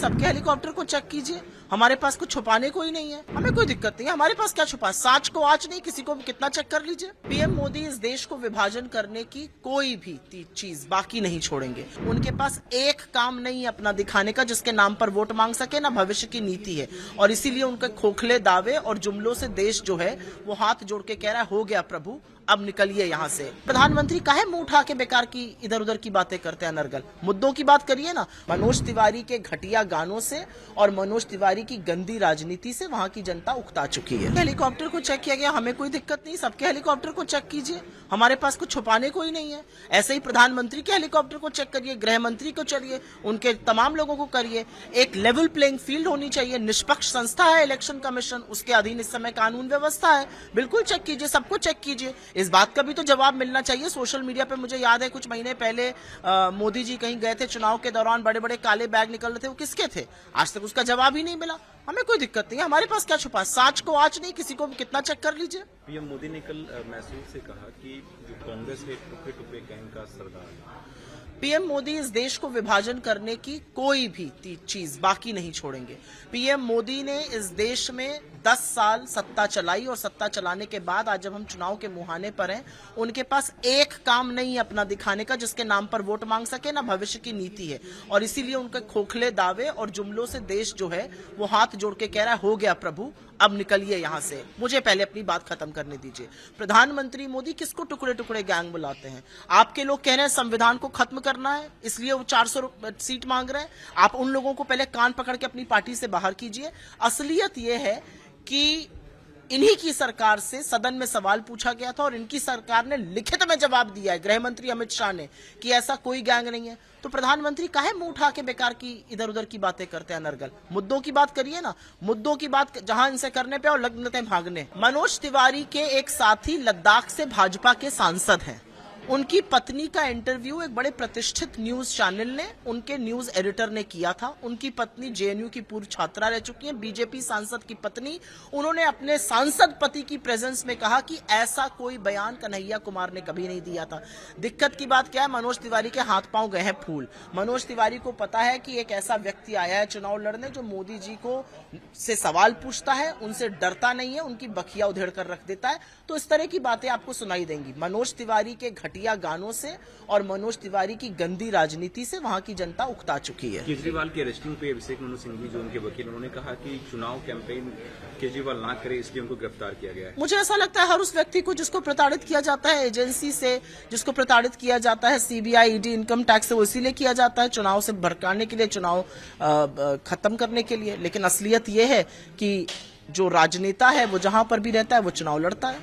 सबके हेलीकॉप्टर को चेक कीजिए। हमारे पास कुछ छुपाने को ही नहीं है, हमें कोई दिक्कत नहीं है। हमारे पास क्या छुपा, साच को आज नहीं, किसी को कितना चेक कर लीजिए। पीएम मोदी इस देश को विभाजन करने की कोई भी चीज बाकी नहीं छोड़ेंगे। उनके पास एक काम नहीं है अपना दिखाने का जिसके नाम पर वोट मांग सके, ना भविष्य की नीति है। और इसीलिए उनके खोखले दावे और जुमलों से देश जो है वो हाथ जोड़ के कह रहा है, हो गया प्रभु, अब निकलिए यहाँ से। प्रधानमंत्री काहे मुंह उठा के बेकार की इधर उधर की बातें करते हैं अनर्गल, मुद्दों की बात करिए ना। मनोज तिवारी के घटिया गानों से और मनोज तिवारी की गंदी राजनीति से वहाँ की जनता उकता चुकी है। हेलीकॉप्टर को चेक किया गया, हमें कोई दिक्कत नहीं, सबके हेलीकॉप्टर को चेक कीजिए। हमारे पास कुछ छुपाने को ही नहीं है। ऐसे ही प्रधानमंत्री के हेलीकॉप्टर को चेक करिए, गृह मंत्री को चलिए, उनके तमाम लोगों को करिए। एक लेवल प्लेइंग फील्ड होनी चाहिए। निष्पक्ष संस्था है इलेक्शन कमीशन, उसके अधीन इस समय कानून व्यवस्था है। बिल्कुल चेक कीजिए, सबको चेक कीजिए। इस बात का भी तो जवाब मिलना चाहिए। सोशल मीडिया पे मुझे याद है कुछ महीने पहले मोदी जी कहीं गए थे चुनाव के दौरान, बड़े बड़े काले बैग निकल रहे थे, वो किसके थे? आज तक उसका जवाब ही नहीं मिला। हमें कोई दिक्कत नहीं है, हमारे पास क्या छुपा, साच को आज नहीं, किसी को कितना चेक कर लीजिए। पीएम मोदी ने कल मैसूर से कहा कि जो कांग्रेस है टुकड़े टुकड़े गैंग का सरदार है। पीएम मोदी इस देश को विभाजन करने की कोई भी चीज बाकी नहीं छोड़ेंगे। पीएम मोदी ने इस देश में 10 साल सत्ता चलाई और सत्ता चलाने के बाद आज जब हम चुनाव के मुहाने पर हैं, उनके पास एक काम नहीं है अपना दिखाने का जिसके नाम पर वोट मांग सके, ना भविष्य की नीति है। और इसीलिए उनके खोखले दावे और जुमलों से देश जो है वो हाथ जोड़ के कह रहा है, हो गया प्रभु, अब निकलिए यहाँ से। मुझे पहले अपनी बात खत्म करने दीजिए। प्रधानमंत्री मोदी किसको टुकड़े टुकड़े गैंग बुलाते हैं? आपके लोग कह रहे हैं संविधान को खत्म करना है, इसलिए वो 400 सीट मांग रहे हैं। आप उन लोगों को पहले कान पकड़ के अपनी पार्टी से बाहर कीजिए। असलियत ये है कि इन्हीं की सरकार से सदन में सवाल पूछा गया था और इनकी सरकार ने लिखित में जवाब दिया है, गृह मंत्री अमित शाह ने, कि ऐसा कोई गैंग नहीं है। तो प्रधानमंत्री काहे मुंह उठा के बेकार की इधर उधर की बातें करते हैं अनर्गल, मुद्दों की बात करिए ना। मुद्दों की बात जहां इनसे करने पे और लग लेते हैं भागने। मनोज तिवारी के एक साथी लद्दाख से भाजपा के सांसद हैं। उनकी पत्नी का इंटरव्यू एक बड़े प्रतिष्ठित न्यूज चैनल ने, उनके न्यूज एडिटर ने किया था। उनकी पत्नी जेएनयू की पूर्व छात्रा रह चुकी है, बीजेपी सांसद की पत्नी। उन्होंने अपने सांसद पति की प्रेजेंस में कहा कि ऐसा कोई बयान कन्हैया कुमार ने कभी नहीं दिया था। दिक्कत की बात क्या है, मनोज तिवारी के हाथ पांव गए हैं फूल। मनोज तिवारी को पता है कि एक ऐसा व्यक्ति आया है चुनाव लड़ने जो मोदी जी को से सवाल पूछता है, उनसे डरता नहीं है, उनकी बखिया उधेड़ कर रख देता है। तो इस तरह की बातें आपको सुनाई देंगी। मनोज तिवारी के घटिया गानों से और मनोज तिवारी की गंदी राजनीति से वहां की जनता उकता चुकी है। केजरीवाल की अरेस्टिंग पे अभिषेक मनु सिंघवी जो उनके वकील, उन्होंने कहा कि चुनाव कैंपेन केजरीवाल ना करे, इसलिए उनको गिरफ्तार किया गया है। मुझे ऐसा लगता है हर उस व्यक्ति को जिसको प्रताड़ित किया जाता है एजेंसी से, जिसको प्रताड़ित किया जाता है सीबीआई, ईडी, इनकम टैक्स से, वो इसीलिए किया जाता है चुनाव से भड़काने के लिए, चुनाव खत्म करने के लिए। लेकिन असलियत ये है कि जो राजनेता है वो जहां पर भी रहता है वो चुनाव लड़ता है।